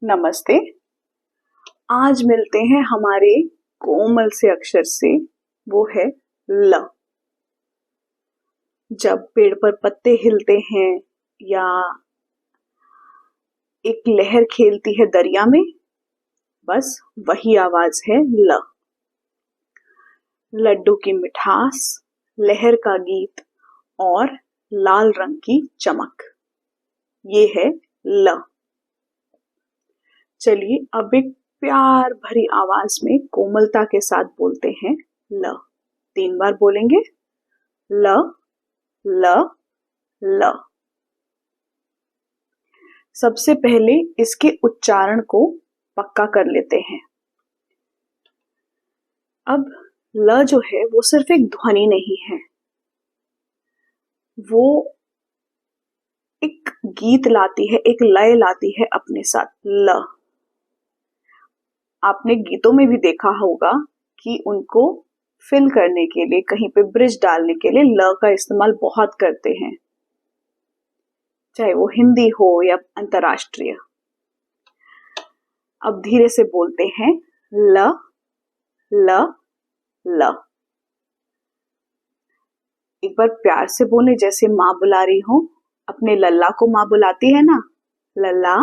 नमस्ते। आज मिलते हैं हमारे कोमल से अक्षर से, वो है ल। जब पेड़ पर पत्ते हिलते हैं या एक लहर खेलती है दरिया में, बस वही आवाज है ल। लड्डू की मिठास, लहर का गीत और लाल रंग की चमक, ये है ल। चलिए अब एक प्यार भरी आवाज में कोमलता के साथ बोलते हैं ल। 3 बार बोलेंगे ल ल ल। सबसे पहले इसके उच्चारण को पक्का कर लेते हैं। अब ल जो है वो सिर्फ एक ध्वनि नहीं है, वो एक गीत लाती है, एक लय लाती है अपने साथ। ल आपने गीतों में भी देखा होगा कि उनको फिल करने के लिए, कहीं पे ब्रिज डालने के लिए ल का इस्तेमाल बहुत करते हैं, चाहे वो हिंदी हो या अंतरराष्ट्रीय। अब धीरे से बोलते हैं ल ल ल। एक बार प्यार से बोले, जैसे माँ बुला रही हो, अपने लल्ला को माँ बुलाती है ना, लल्ला,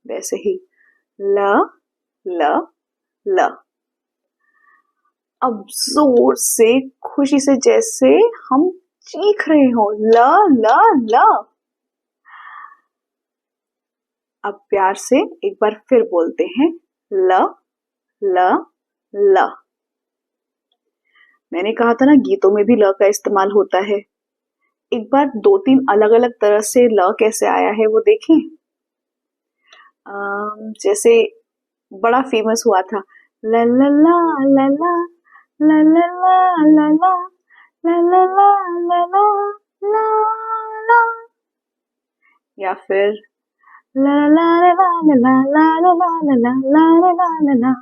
वैसे ही ल ल ल। अब जोर से, खुशी से, जैसे हम चीख रहे हो, ल ल ल। अब प्यार से एक बार फिर बोलते हैं ल ल ल। मैंने कहा था ना गीतों में भी ल का इस्तेमाल होता है। एक बार 2-3 अलग अलग तरह से ल कैसे आया है वो देखें। जैसे बड़ा फेमस हुआ था, ला ला ला ला ला ला ला ला ला ला ला ला ला ला ला ला, या फिर ला ला ला ला ला ला ला ला ला ला ला ला ला।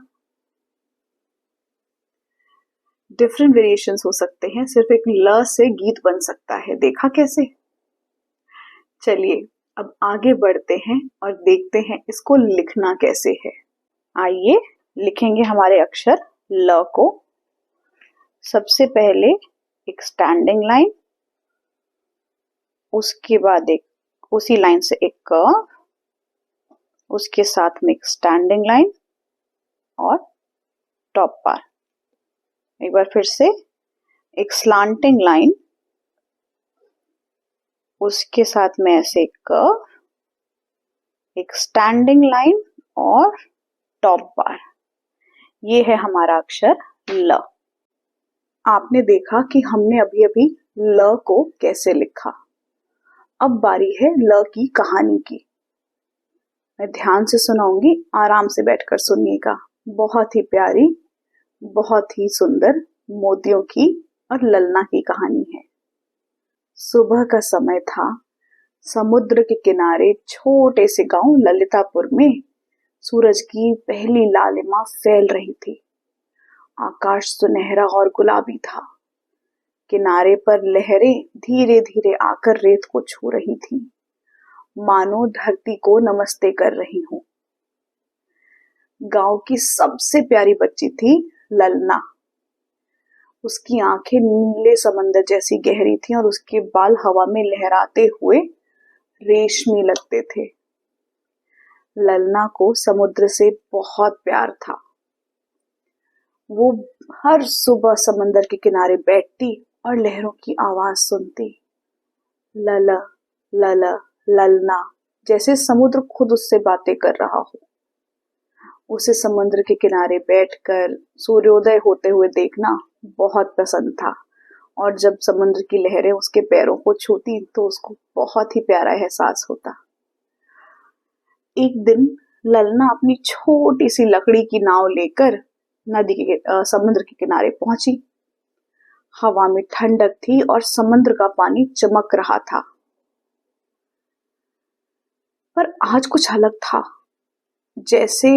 डिफरेंट वेरिएशंस हो सकते हैं, सिर्फ एक ल से गीत बन सकता है। देखा कैसे? चलिए अब आगे बढ़ते हैं और देखते हैं इसको लिखना कैसे है। आइए लिखेंगे हमारे अक्षर ल को। सबसे पहले एक स्टैंडिंग लाइन, उसके बाद एक उसी लाइन से एक कर्व, उसके साथ में एक स्टैंडिंग लाइन और टॉप बार। एक बार फिर से एक स्लांटिंग लाइन, उसके साथ में ऐसे एक कर्व, एक स्टैंडिंग लाइन और टॉप बार। ये है हमारा अक्षर ल। आपने देखा कि हमने अभी अभी ल को कैसे लिखा। अब बारी है ल की कहानी की। मैं ध्यान से सुनाऊंगी, आराम से बैठकर सुनिएगा। बहुत ही प्यारी, बहुत ही सुंदर मोतियों की और ललना की कहानी है। सुबह का समय था। समुद्र के किनारे छोटे से गांव ललितापुर में सूरज की पहली लालिमा फैल रही थी। आकाश सुनहरा और गुलाबी था। किनारे पर लहरें धीरे धीरे आकर रेत को छू रही थीं, मानो धरती को नमस्ते कर रही हूं। गांव की सबसे प्यारी बच्ची थी ललना। उसकी आंखें नीले समंदर जैसी गहरी थीं और उसके बाल हवा में लहराते हुए रेशमी लगते थे। ललना को समुद्र से बहुत प्यार था। वो हर सुबह समंदर के किनारे बैठती और लहरों की आवाज सुनती। लला लला ललना, जैसे समुद्र खुद उससे बातें कर रहा हो। उसे समुद्र के किनारे बैठकर सूर्योदय होते हुए देखना बहुत पसंद था, और जब समुद्र की लहरें उसके पैरों को छूती तो उसको बहुत ही प्यारा एहसास होता। एक दिन ललना अपनी छोटी सी लकड़ी की नाव लेकर नदी के समुद्र के किनारे पहुंची। हवा में ठंडक थी और समुद्र का पानी चमक रहा था। पर आज कुछ अलग था। जैसे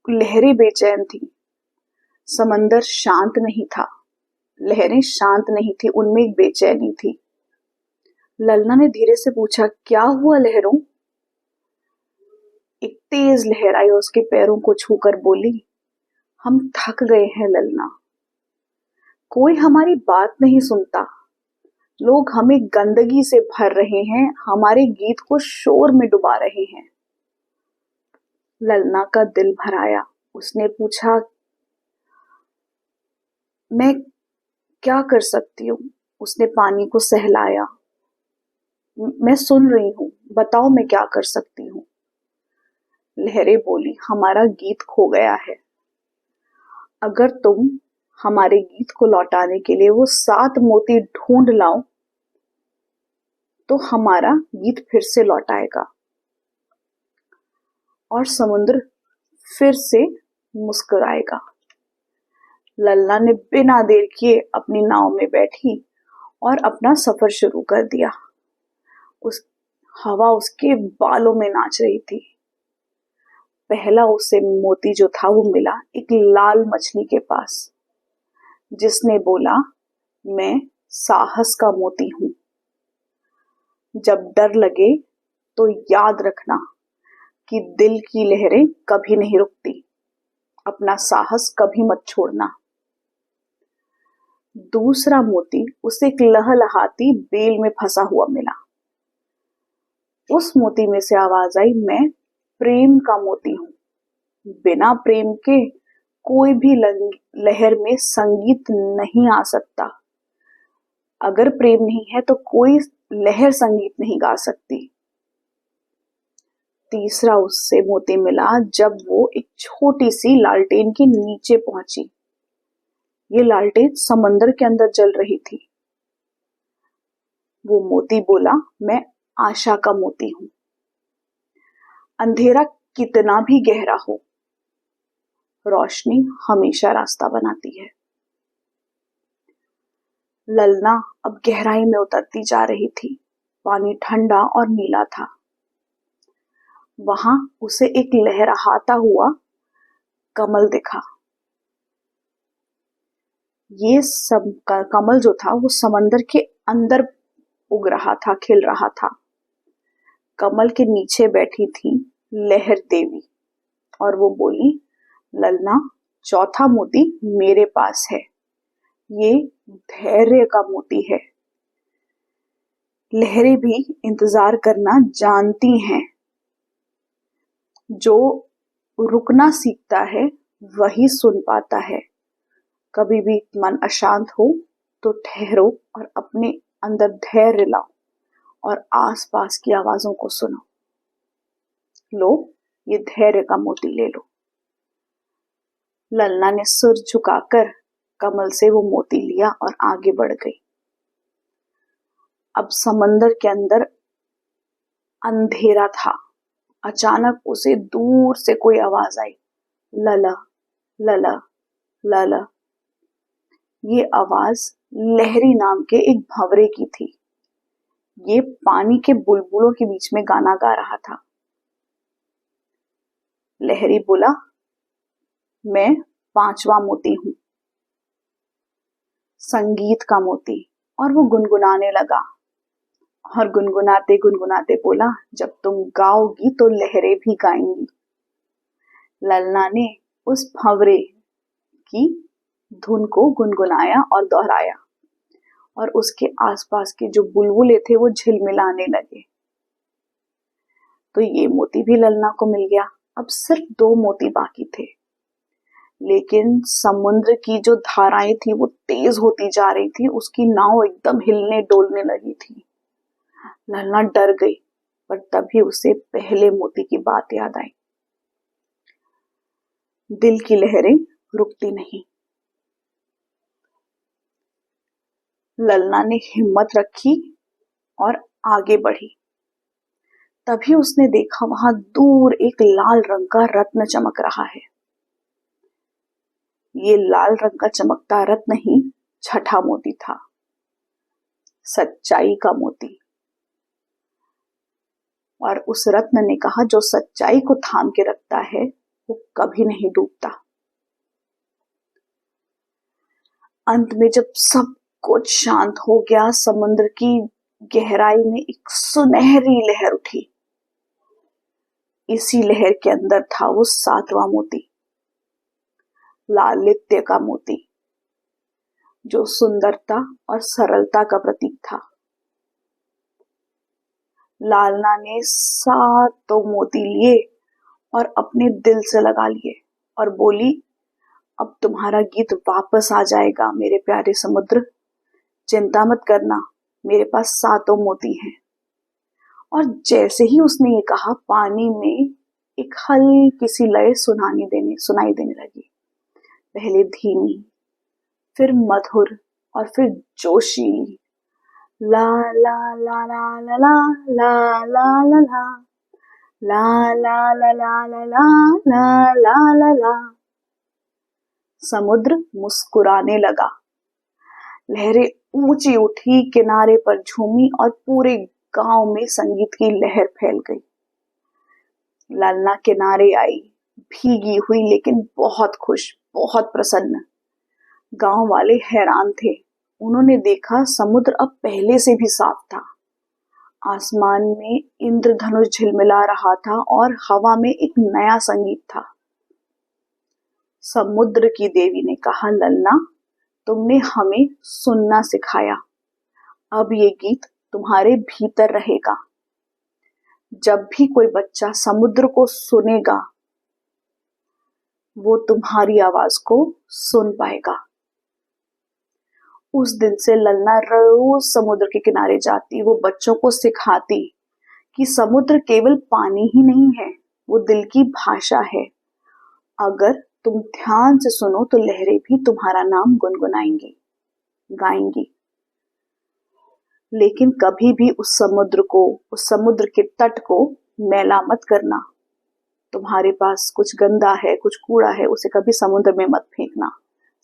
लहरें बेचैन थी, समंदर शांत नहीं था। लहरें शांत नहीं थी, उनमें एक बेचैनी थी। ललना ने धीरे से पूछा, क्या हुआ लहरों? एक तेज लहर आई और उसके पैरों को छूकर बोली, हम थक गए हैं ललना, कोई हमारी बात नहीं सुनता, लोग हमें गंदगी से भर रहे हैं, हमारे गीत को शोर में डुबा रहे हैं। ललना का दिल भर आया। उसने पूछा, मैं क्या कर सकती हूँ? उसने पानी को सहलाया। मैं सुन रही हूँ, बताओ मैं क्या कर सकती हूँ। लहरें बोली, हमारा गीत खो गया है, अगर तुम हमारे गीत को लौटाने के लिए वो 7 मोती ढूंढ लाओ तो हमारा गीत फिर से लौट आएगा और समुद्र फिर से मुस्कुराएगा। लल्ला ने बिना देर किए अपनी नाव में बैठी और अपना सफर शुरू कर दिया। उस हवा उसके बालों में नाच रही थी। पहला उसे मोती जो था वो मिला एक लाल मछली के पास, जिसने बोला, मैं साहस का मोती हूं, जब डर लगे तो याद रखना कि दिल की लहरें कभी नहीं रुकती, अपना साहस कभी मत छोड़ना। दूसरा मोती उसे एक लहलहाती बेल में फंसा हुआ मिला। उस मोती में से आवाज आई, मैं प्रेम का मोती हूं, बिना प्रेम के कोई भी लहर में संगीत नहीं आ सकता, अगर प्रेम नहीं है तो कोई लहर संगीत नहीं गा सकती। तीसरा उससे मोती मिला जब वो एक छोटी सी लालटेन के नीचे पहुंची। ये लालटेन समंदर के अंदर जल रही थी। वो मोती बोला, मैं आशा का मोती हूं, अंधेरा कितना भी गहरा हो, रोशनी हमेशा रास्ता बनाती है। ललना अब गहराई में उतरती जा रही थी। पानी ठंडा और नीला था। वहां उसे एक लहराता हुआ कमल दिखा। ये सब कमल जो था वो समंदर के अंदर उग रहा था, खिल रहा था। कमल के नीचे बैठी थी लहर देवी और वो बोली, ललना, चौथा मोती मेरे पास है, ये धैर्य का मोती है। लहरें भी इंतजार करना जानती हैं, जो रुकना सीखता है वही सुन पाता है। कभी भी मन अशांत हो तो ठहरो और अपने अंदर धैर्य लाओ और आसपास की आवाजों को सुनो। लो, ये धैर्य का मोती ले लो। ललना ने सिर झुकाकर कमल से वो मोती लिया और आगे बढ़ गई। अब समंदर के अंदर अंधेरा था। अचानक उसे दूर से कोई आवाज आई, लला लला लला। ये आवाज लहरी नाम के एक भंवरे की थी। ये पानी के बुलबुलों के बीच में गाना गा रहा था। लहरी बोला, मैं 5वां मोती हूं, संगीत का मोती। और वो गुनगुनाने लगा और गुनगुनाते गुनगुनाते बोला, जब तुम गाओगी तो लहरें भी गाएंगी। ललना ने उस भंवरे की धुन को गुनगुनाया और दोहराया और उसके आसपास के जो बुलबुले थे वो झिलमिलाने लगे। तो ये मोती भी ललना को मिल गया। अब सिर्फ 2 मोती बाकी थे, लेकिन समुद्र की जो धाराएं थी वो तेज होती जा रही थी। उसकी नाव एकदम हिलने डोलने लगी थी। ललना डर गई, पर तभी उसे पहले मोती की बात याद आई। दिल की लहरें रुकती नहीं। ललना ने हिम्मत रखी और आगे बढ़ी। तभी उसने देखा वहां दूर एक लाल रंग का रत्न चमक रहा है। ये लाल रंग का चमकता रत्न ही छठा मोती था, सच्चाई का मोती। और उस रत्न ने कहा, जो सच्चाई को थाम के रखता है वो कभी नहीं डूबता। अंत में जब सब कुछ शांत हो गया, समुद्र की गहराई में एक सुनहरी लहर उठी। इसी लहर के अंदर था वो 7वां मोती, लालित्य का मोती, जो सुंदरता और सरलता का प्रतीक था। लालना ने 7 मोती लिए और अपने दिल से लगा लिए और बोली, अब तुम्हारा गीत वापस आ जाएगा मेरे प्यारे समुद्र, चिंता मत करना, मेरे पास 7 मोती हैं। और जैसे ही उसने ये कहा, पानी में एक हल्की सी लय सुनाई देने लगी। पहले धीमी, फिर मधुर और फिर जोशीली। ला ला ला ला ला ला ला ला ला ला ला ला ला ला ला ला ला ला। समुद्र मुस्कुराने लगा। लहरें ऊंची उठी, किनारे पर झूमी और पूरे गांव में संगीत की लहर फैल गई। ललना किनारे आई, भीगी हुई लेकिन बहुत खुश, बहुत प्रसन्न। गांव वाले हैरान थे। उन्होंने देखा समुद्र अब पहले से भी साफ था। आसमान में इंद्रधनुष झिलमिला रहा था और हवा में एक नया संगीत था। समुद्र की देवी ने कहा, ललना, तुमने हमें सुनना सिखाया। अब ये गीत तुम्हारे भीतर रहेगा। जब भी कोई बच्चा समुद्र को सुनेगा, वो तुम्हारी आवाज को सुन पाएगा। उस दिन से ललना रोज समुद्र के किनारे जाती, वो बच्चों को सिखाती कि समुद्र केवल पानी ही नहीं है, वो दिल की भाषा है। अगर तुम ध्यान से सुनो तो लहरें भी तुम्हारा नाम गुनगुनाएंगी, गाएंगी। लेकिन कभी भी उस समुद्र के तट को मैला मत करना। तुम्हारे पास कुछ गंदा है, कुछ कूड़ा है, उसे कभी समुद्र में मत फेंकना।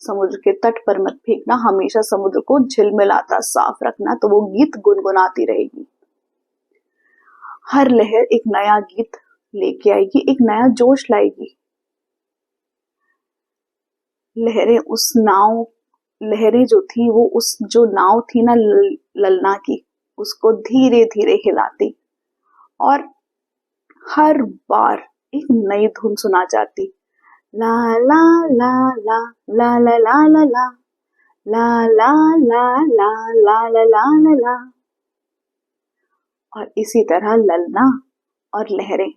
समुद्र के तट पर मत फेंकना। हमेशा समुद्र को झिलमिलाता साफ रखना, तो वो गीत गुनगुनाती रहेगी। हर लहर एक नया गीत लेके आएगी, एक नया जोश लाएगी। लहरें जो थी, वो उस जो नाव थी ना ललना की, उसको धीरे धीरे हिलाती और हर बार एक नई धुन सुना जाती। ला ला ला ला ला ला ला ला ला ला ला ला ला ला ला ला ला। और इसी तरह ललना और लहरें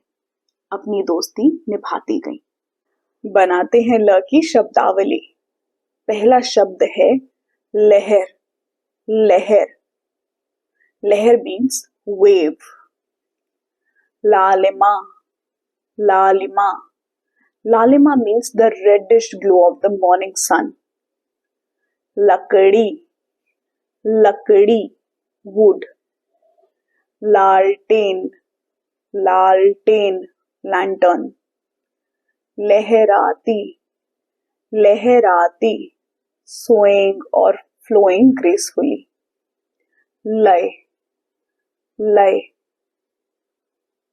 अपनी दोस्ती निभाती गईं। बनाते हैं ल की शब्दावली। पहला शब्द है लहर। लहर, लहर मीन्स वेव। लालिमा, लालिमा, लालिमा means the reddish glow of the morning sun. लकड़ी, लकड़ी, वुड। लालटेन, लालटेन, लैंटर्न। लहराती, लहराती, swaying और flowing gracefully। लय, लय,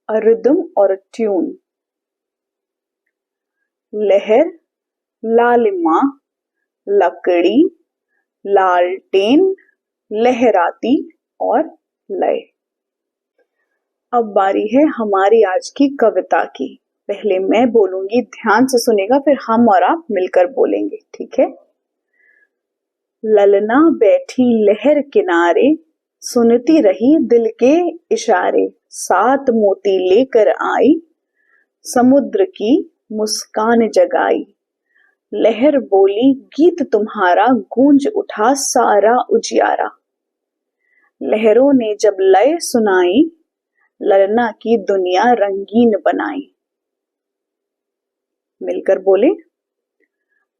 a rhythm or a tune। लहर, लालिमा, लकड़ी, लालटेन, लहराती और लय। अब बारी है हमारी आज की कविता की। पहले मैं बोलूंगी, ध्यान से सुनेगा, फिर हम और आप मिलकर बोलेंगे, ठीक है? ललना बैठी लहर किनारे, सुनती रही दिल के इशारे। 7 मोती लेकर आई, समुद्र की मुस्कान जगाई। लहर बोली, गीत तुम्हारा, गूंज उठा सारा उजियारा। लहरों ने जब लय सुनाई, ललना की दुनिया रंगीन बनाई। मिलकर बोले,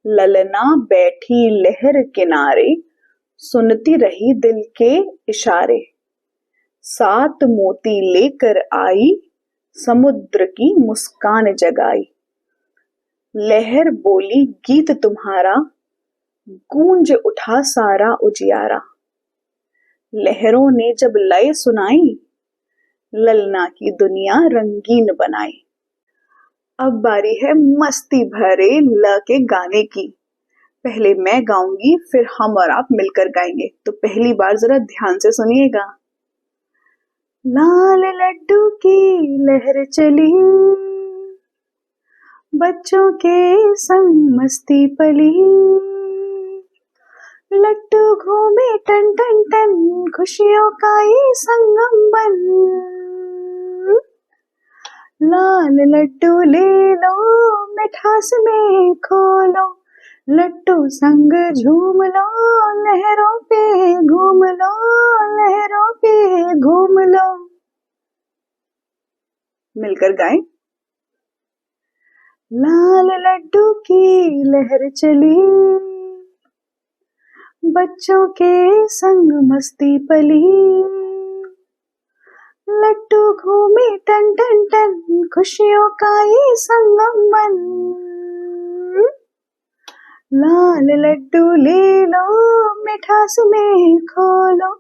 ललना बैठी लहर किनारे, सुनती रही दिल के इशारे। 7 मोती लेकर आई, समुद्र की मुस्कान जगाई। लहर बोली, गीत तुम्हारा, गूंज उठा सारा उजियारा। लहरों ने जब लय सुनाई, ललना की दुनिया रंगीन बनाई। अब बारी है मस्ती भरे ल के गाने की। पहले मैं गाऊंगी, फिर हम और आप मिलकर गाएंगे। तो पहली बार जरा ध्यान से सुनिएगा। लाल लड्डू की लहर चली, बच्चों के संग मस्ती पली, लड्डू घूमे टन टन टन, खुशियों का ये संगम बन। लाल लड्डू ले लो, मिठास में खो लो, लड्डू संग झूम लो, लहरों पे घूम लो, लहरों पे घूम लो। मिलकर गाएं। लाल लड्डू की लहर चली, बच्चों के संग मस्ती पली, लड्डू घूमे टन टन टन, खुशियों का ये संगम बन। लाल लड्डू ले लो, मिठास में खो लो,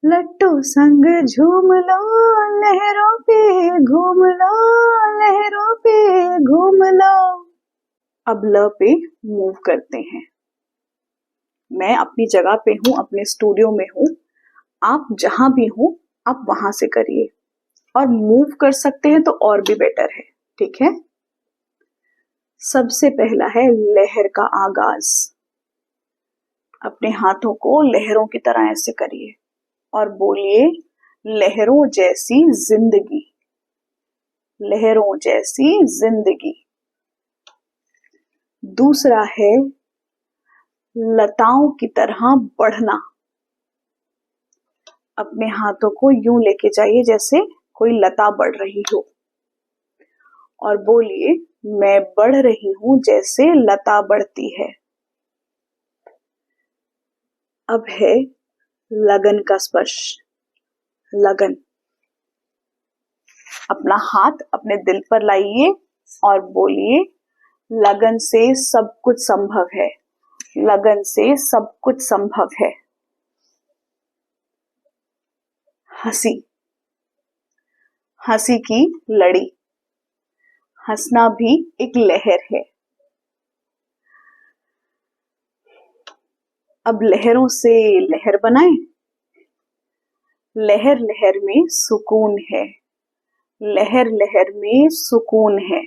लड्डू संग झूम लो, लहरों पे घूम लो, लहरों पे घूम लो। अब ल पे मूव करते हैं। मैं अपनी जगह पे हूँ, अपने स्टूडियो में हूँ, आप जहां भी हो आप वहां से करिए, और मूव कर सकते हैं तो और भी बेटर है। ठीक है। सबसे पहला है लहर का आगाज। अपने हाथों को लहरों की तरह ऐसे करिए और बोलिए, लहरों जैसी जिंदगी, लहरों जैसी जिंदगी। दूसरा है लताओं की तरह बढ़ना। अपने हाथों को यूं लेके जाइए जैसे कोई लता बढ़ रही हो, और बोलिए, मैं बढ़ रही हूं जैसे लता बढ़ती है। अब है लगन का स्पर्श। लगन। अपना हाथ अपने दिल पर लाइए और बोलिए, लगन से सब कुछ संभव है, लगन से सब कुछ संभव है। हंसी। हंसी की लड़ी। हंसना भी एक लहर है। अब लहरों से लहर बनाएं। लहर लहर में सुकून है, लहर लहर में सुकून है।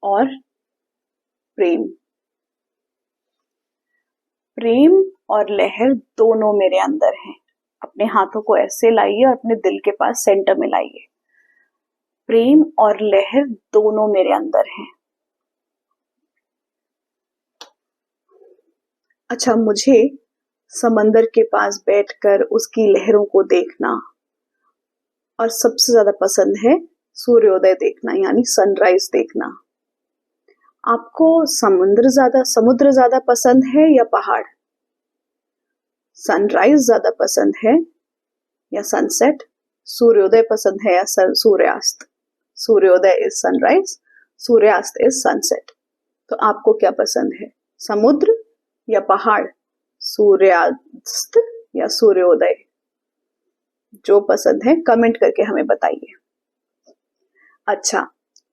और प्रेम। प्रेम और लहर दोनों मेरे अंदर हैं। अपने हाथों को ऐसे लाइए और अपने दिल के पास सेंटर में लाइए। प्रेम और लहर दोनों मेरे अंदर हैं। अच्छा, मुझे समंदर के पास बैठकर उसकी लहरों को देखना, और सबसे ज्यादा पसंद है सूर्योदय देखना, यानी सनराइज देखना। आपको समुद्र ज्यादा पसंद है या पहाड़? सनराइज ज्यादा पसंद है या सनसेट? सूर्योदय पसंद है या सूर्यास्त? सूर्योदय इज सनराइज, सूर्यास्त इज सनसेट। तो आपको क्या पसंद है, समुद्र या पहाड़, सूर्यास्त या सूर्योदय? जो पसंद है कमेंट करके हमें बताइए। अच्छा,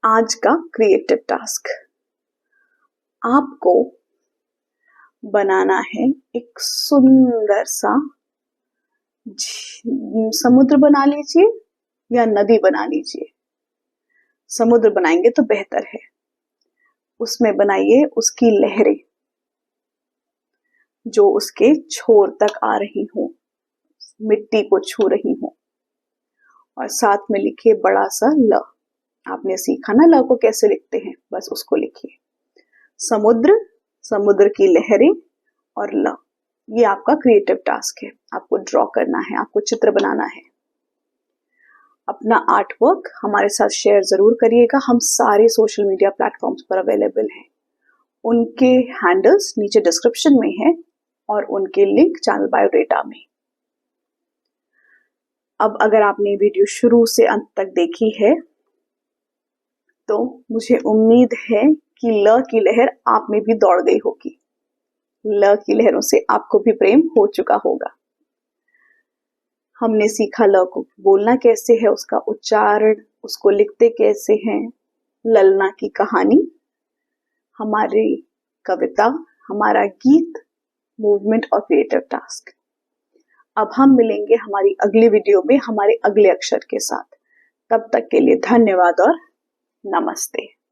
आज का क्रिएटिव टास्क, आपको बनाना है एक सुंदर सा समुद्र बना लीजिए या नदी बना लीजिए। समुद्र बनाएंगे तो बेहतर है। उसमें बनाइए उसकी लहरें जो उसके छोर तक आ रही हो, मिट्टी को छू रही हो, और साथ में लिखिए बड़ा सा ल। आपने सीखा ना ल को कैसे लिखते हैं, बस उसको लिखिए। समुद्र, समुद्र की लहरें और ल। ये आपका क्रिएटिव टास्क है। आपको ड्रॉ करना है, आपको चित्र बनाना है। अपना आर्ट वर्क हमारे साथ शेयर जरूर करिएगा। हम सारे सोशल मीडिया प्लेटफॉर्म्स पर अवेलेबल हैं। उनके हैंडल्स नीचे डिस्क्रिप्शन में है और उनके लिंक चैनल बायोडेटा में। अब अगर आपने वीडियो शुरू से अंत तक देखी है तो मुझे उम्मीद है कि ल की लहर आप में भी दौड़ गई होगी। ल की लहरों से आपको भी प्रेम हो चुका होगा। हमने सीखा ल को बोलना कैसे है, उसका उच्चारण, उसको लिखते कैसे हैं, ललना की कहानी, हमारी कविता, हमारा गीत, मूवमेंट और क्रिएटिव टास्क। अब हम मिलेंगे हमारी अगली वीडियो में हमारे अगले अक्षर के साथ। तब तक के लिए धन्यवाद और नमस्ते।